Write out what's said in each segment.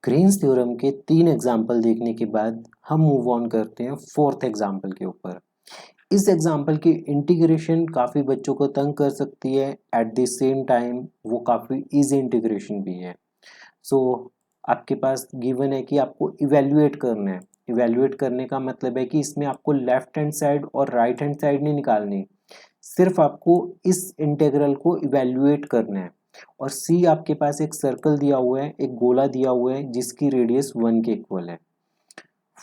Green's theorem के 3 example देखने के बाद हम मूव ऑन करते हैं 4th एग्जाम्पल के ऊपर। इस एग्जाम्पल की इंटीग्रेशन काफ़ी बच्चों को तंग कर सकती है, एट द सेम टाइम वो काफ़ी इजी इंटीग्रेशन भी है। सो आपके पास गिवन है कि आपको इवेल्युएट करना है। इवेल्युएट करने का मतलब है कि इसमें आपको लेफ्ट हैंड साइड और राइट हैंड साइड नहीं निकालनी, सिर्फ आपको इस इंटीग्रल को इवेल्युएट करना है। और सी आपके पास एक सर्कल दिया हुआ है, एक गोला दिया हुआ है जिसकी रेडियस 1 के इक्वल है।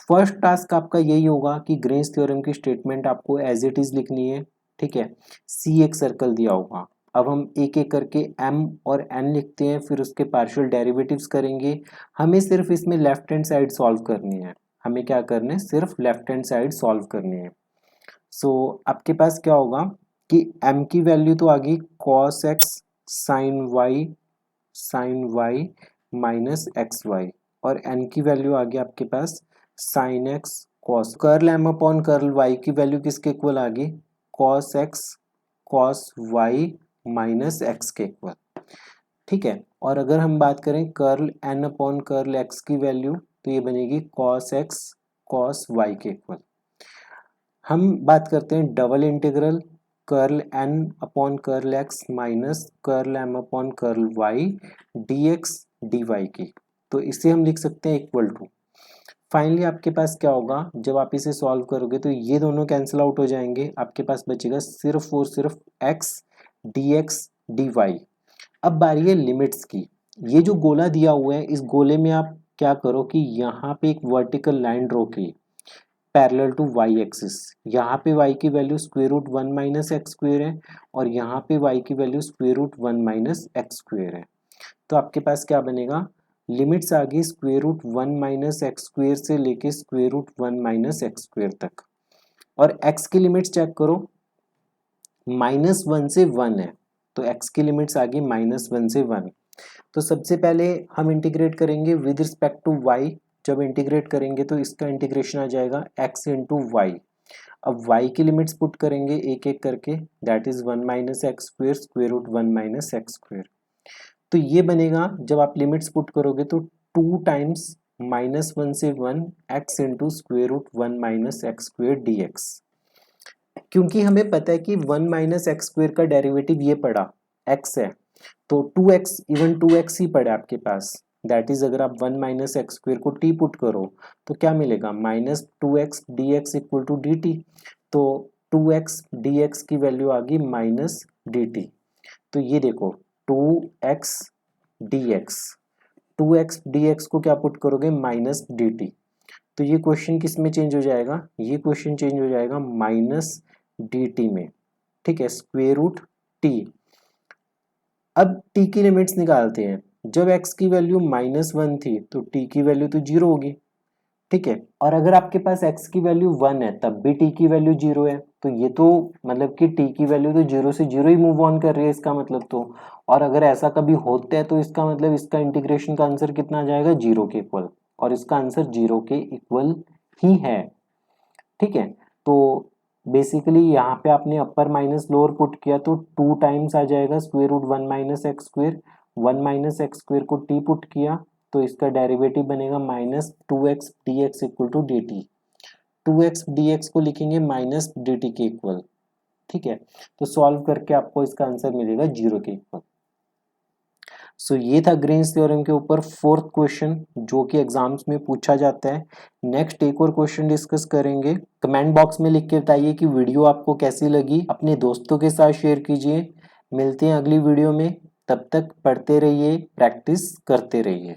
फर्स्ट टास्क आपका यही होगा कि ग्रीन्स थ्योरम की स्टेटमेंट आपको एज इट इज लिखनी है, ठीक है। सी एक सर्कल दिया होगा, अब हम एक एक करके m और n लिखते हैं, फिर उसके पार्शियल डेरिवेटिव्स करेंगे। हमें सिर्फ इसमें लेफ्ट हैंड साइड सॉल्व करनी है, हमें क्या करना है, सिर्फ लेफ्ट हैंड साइड सॉल्व करनी है। सो आपके पास क्या होगा कि m की वैल्यू तो आ गई cos x sin y minus x y, और n की वैल्यू आ गई आपके पास sin x cos, curl m upon curl y की वैल्यू किसके इक्वल आ गई, cos x cos y minus x के इक्वल, ठीक है। और अगर हम बात करें curl n upon curl x की वैल्यू, तो ये बनेगी cos x cos y के इक्वल। हम बात करते हैं double integral curl n upon curl x minus curl m upon curl y dx dy की, तो इसे हम लिख सकते हैं इक्वल टू। फाइनली आपके पास क्या होगा, जब आप इसे सॉल्व करोगे तो ये दोनों कैंसिल आउट हो जाएंगे, आपके पास बचेगा सिर्फ और सिर्फ x dx dy। अब बारी है लिमिट्स की। ये जो गोला दिया हुआ है, इस गोले में आप क्या करो कि यहाँ पे एक वर्टिकल लाइन ड्रॉ की पैरेलल टू y एक्सिस। यहाँ पे y की value square root 1 minus x square है, और यहाँ पे y की value square root 1 minus x square है। तो आपके पास क्या बनेगा, लिमिट्स आ गई square root 1 minus x square से लेके square root 1 minus x square तक। और x की लिमिट्स चेक करो, माइनस 1 से 1 है, तो x की लिमिट्स आ गई माइनस 1 से 1। तो सबसे पहले हम इंटीग्रेट करेंगे विद रिस्पेक्ट टू y। जब इंटीग्रेट करेंगे तो इसका इंटीग्रेशन आ जाएगा x इंटू वाई। अब y की लिमिट्स पुट करेंगे एक एक करके, that is 1 minus x square square root 1 minus x square. तो ये बनेगा, जब आप लिमिट्स पुट करोगे तो 2 टाइम्स माइनस 1 से 1 x into square root 1 minus x square d x. क्योंकि हमें पता है कि 1 माइनस एक्स स्क्वायर का डेरिवेटिव ये पड़ा x है, तो 2x इवन 2x ही पड़ा आपके पास, दैट इज अगर आप 1 माइनस एक्स स्क्वायर को t पुट करो तो क्या मिलेगा, minus 2x dx equal to dt। तो 2x dx की वैल्यू आ गई माइनस dt। तो ये देखो 2x dx, 2x dx को क्या पुट करोगे, माइनस dt। तो ये क्वेश्चन किस में चेंज हो जाएगा, ये क्वेश्चन चेंज हो जाएगा माइनस dt में, ठीक है, स्क्वायर रूट t। अब t की लिमिट्स निकालते हैं। जब x की वैल्यू माइनस 1 थी तो t की वैल्यू तो 0 होगी, ठीक है। और अगर आपके पास x की वैल्यू 1 है तब भी t की वैल्यू 0 है, तो ये तो मतलब कि t की वैल्यू तो 0 से 0 ही मूव ऑन कर रही है इसका मतलब तो। और अगर ऐसा कभी होता है तो इसका मतलब इसका इंटीग्रेशन का आंसर कितना आ जाएगा, 0 के इक्वल, और इसका आंसर 0 के इक्वल ही है, ठीक है। तो बेसिकली यहाँ पे आपने अपर माइनस लोअर पुट किया तो 2 टाइम्स आ जाएगा square root 1 minus x square, 1 minus x square को t पुट किया तो इसका डेरिवेटिव बनेगा minus 2x dx equal to dt। 2x dx को लिखेंगे माइनस dt के इक्वल, ठीक है। तो सॉल्व करके आपको इसका आंसर मिलेगा 0 के इक्वल। सो ये था ग्रीन्स थ्योरम के ऊपर 4th क्वेश्चन जो कि एग्जाम्स में पूछा जाता है। नेक्स्ट एक और क्वेश्चन डिस्कस करेंगे। कमेंट बॉक्स में लिख के बताइए कि वीडियो आपको कैसी लगी, अपने दोस्तों के साथ शेयर कीजिए। मिलते हैं अगली वीडियो में, तब तक पढ़ते रहिए, प्रैक्टिस करते रहिए।